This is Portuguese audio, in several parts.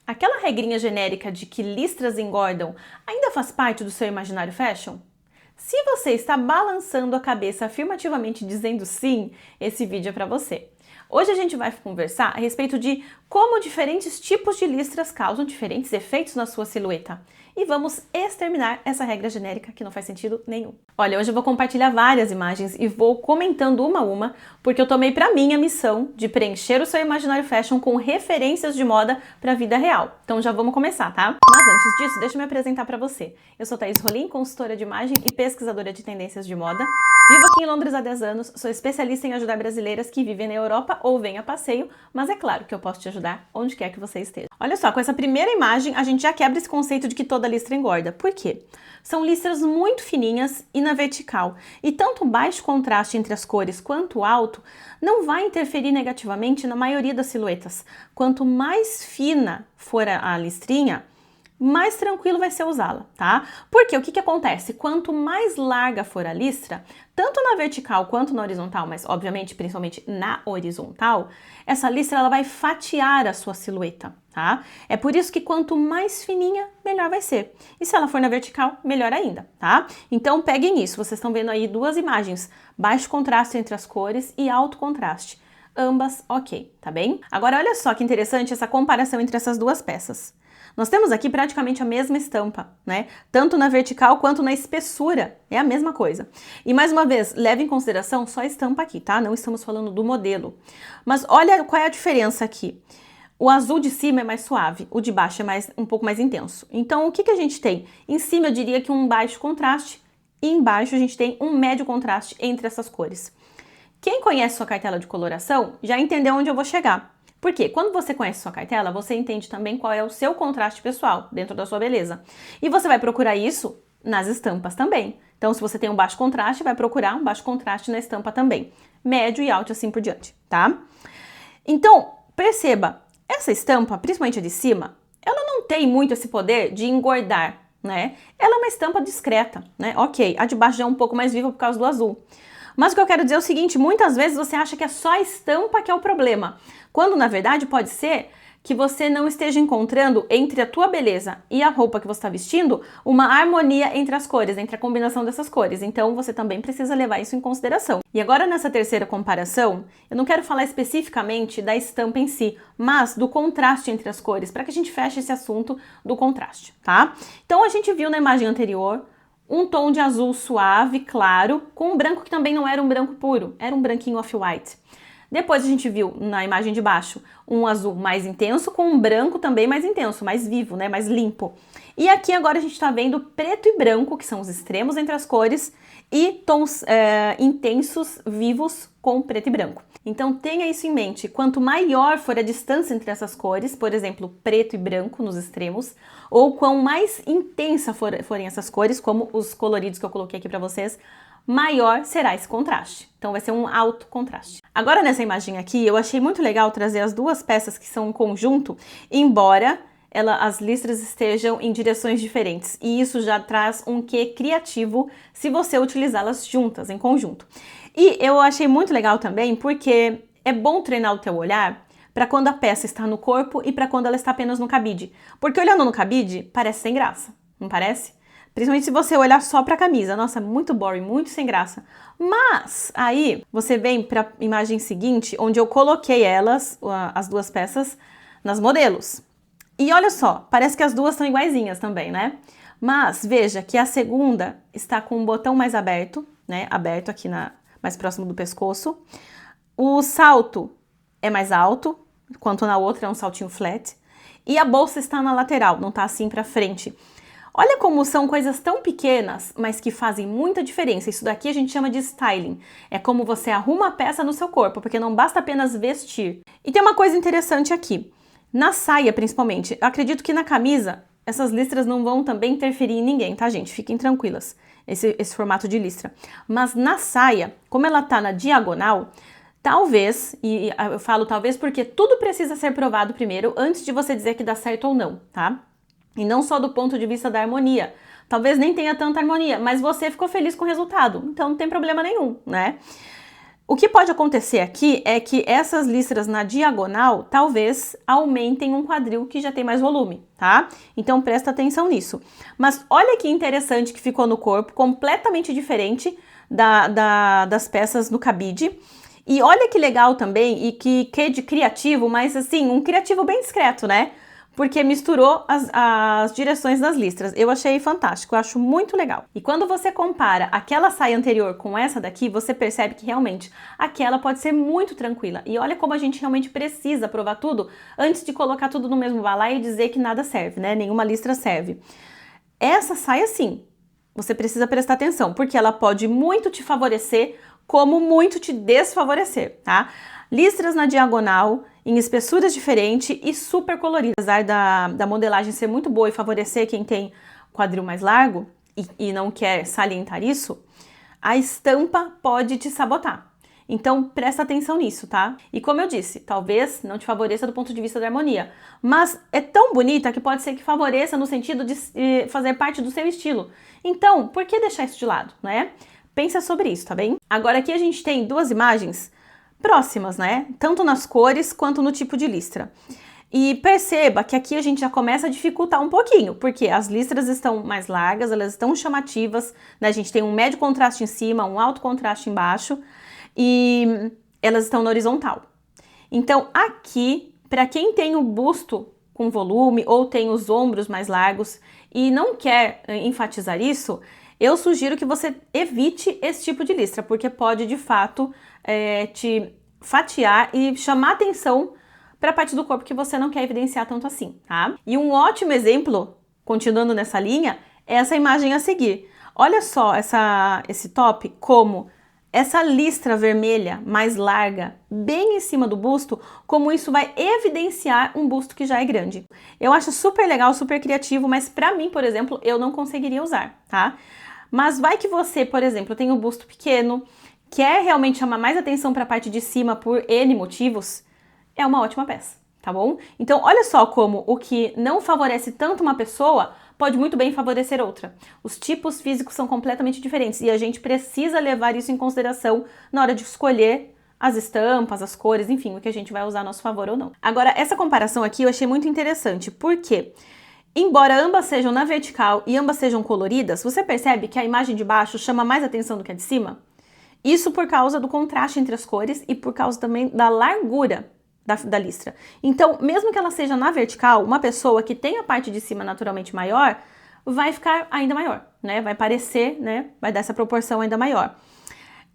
Aquela regrinha genérica de que listras engordam ainda faz parte do seu imaginário fashion? Se você está balançando a cabeça afirmativamente dizendo sim, esse vídeo é para você. Hoje a gente vai conversar a respeito de como diferentes tipos de listras causam diferentes efeitos na sua silhueta. E vamos exterminar essa regra genérica que não faz sentido nenhum. Olha, hoje eu vou compartilhar várias imagens e vou comentando uma a uma, porque eu tomei para mim a missão de preencher o seu imaginário fashion com referências de moda para a vida real. Então já vamos começar, tá? Mas antes disso, deixa eu me apresentar para você. Eu sou Thaís Rolim, consultora de imagem e pesquisadora de tendências de moda. Vivo aqui em Londres há 10 anos, sou especialista em ajudar brasileiras que vivem na Europa ou vêm a passeio, mas é claro que eu posso te ajudar onde quer que você esteja. Olha só, com essa primeira imagem a gente já quebra esse conceito de que toda listra engorda. Por quê? São listras muito fininhas e na vertical, e tanto baixo contraste entre as cores quanto alto não vai interferir negativamente na maioria das silhuetas. Quanto mais fina for a listrinha, mais tranquilo vai ser usá-la, tá? Porque o que acontece? Quanto mais larga for a listra, tanto na vertical quanto na horizontal, mas obviamente principalmente na horizontal, essa listra ela vai fatiar a sua silhueta, tá? É por isso que quanto mais fininha, melhor vai ser. E se ela for na vertical, melhor ainda, tá? Então peguem isso, vocês estão vendo aí duas imagens, baixo contraste entre as cores e alto contraste. Ambas ok, tá bem? Agora olha só que interessante essa comparação entre essas duas peças. Nós temos aqui praticamente a mesma estampa, né? Tanto na vertical quanto na espessura, é a mesma coisa. E mais uma vez, leve em consideração só a estampa aqui, tá? Não estamos falando do modelo. Mas olha qual é a diferença aqui. O azul de cima é mais suave, o de baixo é um pouco mais intenso. Então, o que a gente tem? Em cima eu diria que um baixo contraste e embaixo a gente tem um médio contraste entre essas cores. Quem conhece sua cartela de coloração já entendeu onde eu vou chegar. Porque quando você conhece sua cartela, você entende também qual é o seu contraste pessoal dentro da sua beleza. E você vai procurar isso nas estampas também. Então, se você tem um baixo contraste, vai procurar um baixo contraste na estampa também. Médio e alto, assim por diante, tá? Então, perceba, essa estampa, principalmente a de cima, ela não tem muito esse poder de engordar, né? Ela é uma estampa discreta, né? Ok, a de baixo já é um pouco mais viva por causa do azul. Mas o que eu quero dizer é o seguinte, muitas vezes você acha que é só a estampa que é o problema, quando na verdade pode ser que você não esteja encontrando entre a tua beleza e a roupa que você está vestindo uma harmonia entre as cores, entre a combinação dessas cores. Então você também precisa levar isso em consideração. E agora nessa terceira comparação, eu não quero falar especificamente da estampa em si, mas do contraste entre as cores, para que a gente feche esse assunto do contraste, tá? Então a gente viu na imagem anterior um tom de azul suave, claro, com um branco que também não era um branco puro, era um branquinho off-white. Depois a gente viu na imagem de baixo um azul mais intenso com um branco também mais intenso, mais vivo, né, mais limpo. E aqui agora a gente está vendo preto e branco, que são os extremos entre as cores, e tons intensos, vivos com preto e branco. Então tenha isso em mente, quanto maior for a distância entre essas cores, por exemplo, preto e branco nos extremos, ou quão mais intensa forem essas cores, como os coloridos que eu coloquei aqui para vocês, maior será esse contraste. Então vai ser um alto contraste. Agora nessa imagem aqui, eu achei muito legal trazer as duas peças que são um conjunto, embora as listras estejam em direções diferentes. E isso já traz um quê criativo se você utilizá-las juntas, em conjunto. E eu achei muito legal também porque é bom treinar o teu olhar para quando a peça está no corpo e para quando ela está apenas no cabide. Porque olhando no cabide, parece sem graça, não parece? Principalmente se você olhar só para a camisa. Nossa, muito boring, muito sem graça. Mas aí você vem para a imagem seguinte, onde eu coloquei as duas peças, nas modelos. E olha só, parece que as duas estão iguaizinhas também, né? Mas veja que a segunda está com um botão mais aberto, né? Aberto aqui mais próximo do pescoço. O salto é mais alto, enquanto na outra é um saltinho flat. E a bolsa está na lateral, não está assim para frente. Olha como são coisas tão pequenas, mas que fazem muita diferença. Isso daqui a gente chama de styling. É como você arruma a peça no seu corpo, porque não basta apenas vestir. E tem uma coisa interessante aqui. Na saia, principalmente, eu acredito que na camisa, essas listras não vão também interferir em ninguém, tá, gente? Fiquem tranquilas, esse formato de listra. Mas na saia, como ela tá na diagonal, talvez, e eu falo talvez porque tudo precisa ser provado primeiro, antes de você dizer que dá certo ou não, tá? E não só do ponto de vista da harmonia. Talvez nem tenha tanta harmonia, mas você ficou feliz com o resultado, então não tem problema nenhum, né? O que pode acontecer aqui é que essas listras na diagonal talvez aumentem um quadril que já tem mais volume, tá? Então presta atenção nisso. Mas olha que interessante que ficou no corpo, completamente diferente das peças do cabide. E olha que legal também, e que de criativo, mas assim, um criativo bem discreto, né? Porque misturou as direções das listras. Eu achei fantástico, eu acho muito legal. E quando você compara aquela saia anterior com essa daqui, você percebe que realmente aquela pode ser muito tranquila. E olha como a gente realmente precisa provar tudo antes de colocar tudo no mesmo balaio e dizer que nada serve, né? Nenhuma listra serve. Essa saia sim, você precisa prestar atenção, porque ela pode muito te favorecer, como muito te desfavorecer, tá? Listras na diagonal, em espessuras diferentes e super coloridas. Apesar da modelagem ser muito boa e favorecer quem tem quadril mais largo e não quer salientar isso, a estampa pode te sabotar. Então presta atenção nisso, tá? E como eu disse, talvez não te favoreça do ponto de vista da harmonia, mas é tão bonita que pode ser que favoreça no sentido de fazer parte do seu estilo. Então, por que deixar isso de lado, né? Pensa sobre isso, tá bem? Agora aqui a gente tem duas imagens próximas, né? Tanto nas cores quanto no tipo de listra. E perceba que aqui a gente já começa a dificultar um pouquinho, porque as listras estão mais largas, elas estão chamativas, né? A gente tem um médio contraste em cima, um alto contraste embaixo e elas estão na horizontal. Então aqui, para quem tem o busto com volume ou tem os ombros mais largos e não quer enfatizar isso, eu sugiro que você evite esse tipo de listra, porque pode de fato te fatiar e chamar atenção para a parte do corpo que você não quer evidenciar tanto assim, tá? E um ótimo exemplo, continuando nessa linha, é essa imagem a seguir. Olha só esse top, como essa listra vermelha mais larga, bem em cima do busto, como isso vai evidenciar um busto que já é grande. Eu acho super legal, super criativo, mas para mim, por exemplo, eu não conseguiria usar, tá? Mas vai que você, por exemplo, tem um busto pequeno, quer realmente chamar mais atenção para a parte de cima por N motivos, é uma ótima peça, tá bom? Então, olha só como o que não favorece tanto uma pessoa pode muito bem favorecer outra. Os tipos físicos são completamente diferentes e a gente precisa levar isso em consideração na hora de escolher as estampas, as cores, enfim, o que a gente vai usar a nosso favor ou não. Agora, essa comparação aqui eu achei muito interessante, porque embora ambas sejam na vertical e ambas sejam coloridas, você percebe que a imagem de baixo chama mais atenção do que a de cima? Isso por causa do contraste entre as cores e por causa também da largura da listra. Então, mesmo que ela seja na vertical, uma pessoa que tem a parte de cima naturalmente maior, vai ficar ainda maior, né? Vai parecer, né? Vai dar essa proporção ainda maior.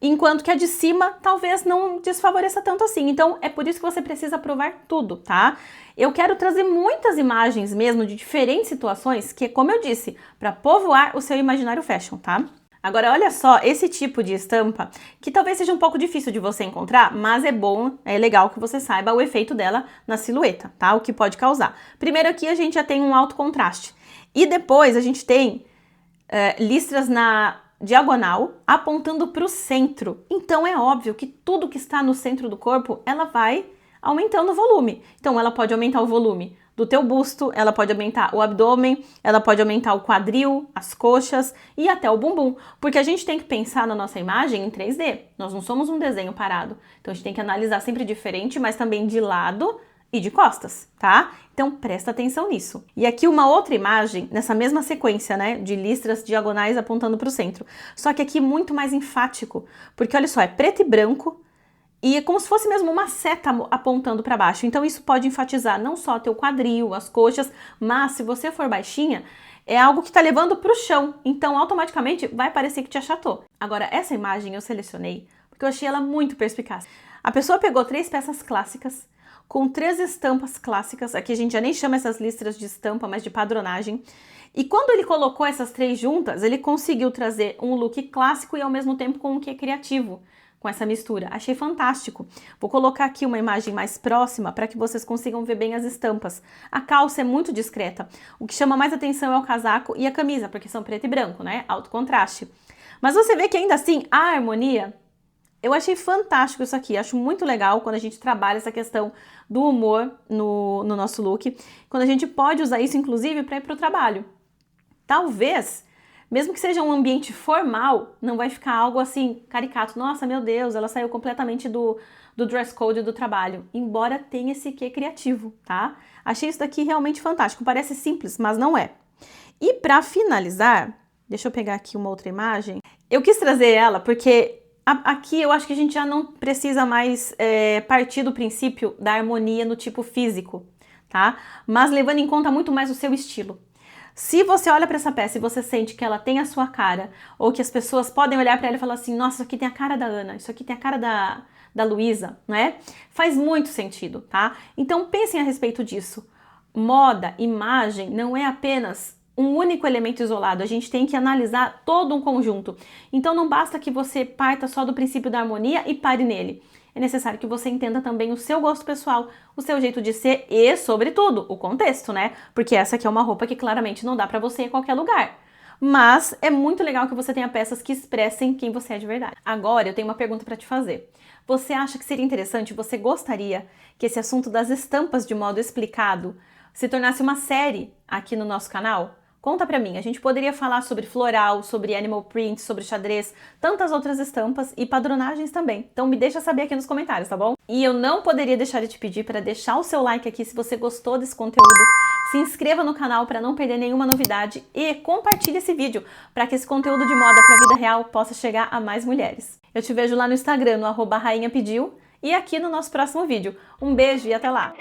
Enquanto que a de cima talvez não desfavoreça tanto assim. Então, é por isso que você precisa provar tudo, tá? Eu quero trazer muitas imagens mesmo de diferentes situações, que, como eu disse, para povoar o seu imaginário fashion, tá? Agora, olha só esse tipo de estampa, que talvez seja um pouco difícil de você encontrar, mas é bom, é legal que você saiba o efeito dela na silhueta, tá? O que pode causar. Primeiro aqui a gente já tem um alto contraste. E depois a gente tem listras na diagonal apontando para o centro. Então é óbvio que tudo que está no centro do corpo, ela vai aumentando o volume. Então ela pode aumentar o volume do teu busto, ela pode aumentar o abdômen, ela pode aumentar o quadril, as coxas e até o bumbum, porque a gente tem que pensar na nossa imagem em 3D, nós não somos um desenho parado, então a gente tem que analisar sempre diferente, mas também de lado e de costas, tá? Então presta atenção nisso. E aqui uma outra imagem, nessa mesma sequência, né, de listras diagonais apontando para o centro, só que aqui muito mais enfático, porque olha só, é preto e branco, e é como se fosse mesmo uma seta apontando para baixo. Então isso pode enfatizar não só teu quadril, as coxas, mas se você for baixinha, é algo que está levando para o chão. Então automaticamente vai parecer que te achatou. Agora essa imagem eu selecionei porque eu achei ela muito perspicaz. A pessoa pegou 3 peças clássicas com 3 estampas clássicas. Aqui a gente já nem chama essas listras de estampa, mas de padronagem. E quando ele colocou essas 3 juntas, ele conseguiu trazer um look clássico e ao mesmo tempo com um quê criativo. Com essa mistura. Achei fantástico. Vou colocar aqui uma imagem mais próxima para que vocês consigam ver bem as estampas. A calça é muito discreta. O que chama mais atenção é o casaco e a camisa, porque são preto e branco, né? Alto contraste. Mas você vê que ainda assim, a harmonia, eu achei fantástico isso aqui. Acho muito legal quando a gente trabalha essa questão do humor no nosso look. Quando a gente pode usar isso, inclusive, para ir para o trabalho. Talvez Mesmo que seja um ambiente formal, não vai ficar algo assim caricato. Nossa, meu Deus, ela saiu completamente do dress code do trabalho. Embora tenha esse quê criativo, tá? Achei isso daqui realmente fantástico. Parece simples, mas não é. E para finalizar, deixa eu pegar aqui uma outra imagem. Eu quis trazer ela porque aqui eu acho que a gente já não precisa mais partir do princípio da harmonia no tipo físico, tá? Mas levando em conta muito mais o seu estilo. Se você olha para essa peça e você sente que ela tem a sua cara, ou que as pessoas podem olhar para ela e falar assim, nossa, isso aqui tem a cara da Ana, isso aqui tem a cara da Luísa, não é? Faz muito sentido, tá? Então pensem a respeito disso. Moda, imagem, não é apenas um único elemento isolado, a gente tem que analisar todo um conjunto. Então não basta que você parta só do princípio da harmonia e pare nele. É necessário que você entenda também o seu gosto pessoal, o seu jeito de ser e, sobretudo, o contexto, né? Porque essa aqui é uma roupa que claramente não dá pra você ir em qualquer lugar. Mas é muito legal que você tenha peças que expressem quem você é de verdade. Agora eu tenho uma pergunta pra te fazer. Você acha que seria interessante, você gostaria que esse assunto das estampas de modo explicado se tornasse uma série aqui no nosso canal? Conta pra mim, a gente poderia falar sobre floral, sobre animal print, sobre xadrez, tantas outras estampas e padronagens também. Então me deixa saber aqui nos comentários, tá bom? E eu não poderia deixar de te pedir para deixar o seu like aqui se você gostou desse conteúdo, se inscreva no canal para não perder nenhuma novidade e compartilhe esse vídeo para que esse conteúdo de moda para a vida real possa chegar a mais mulheres. Eu te vejo lá no Instagram, no @rainhapediu, e aqui no nosso próximo vídeo. Um beijo e até lá!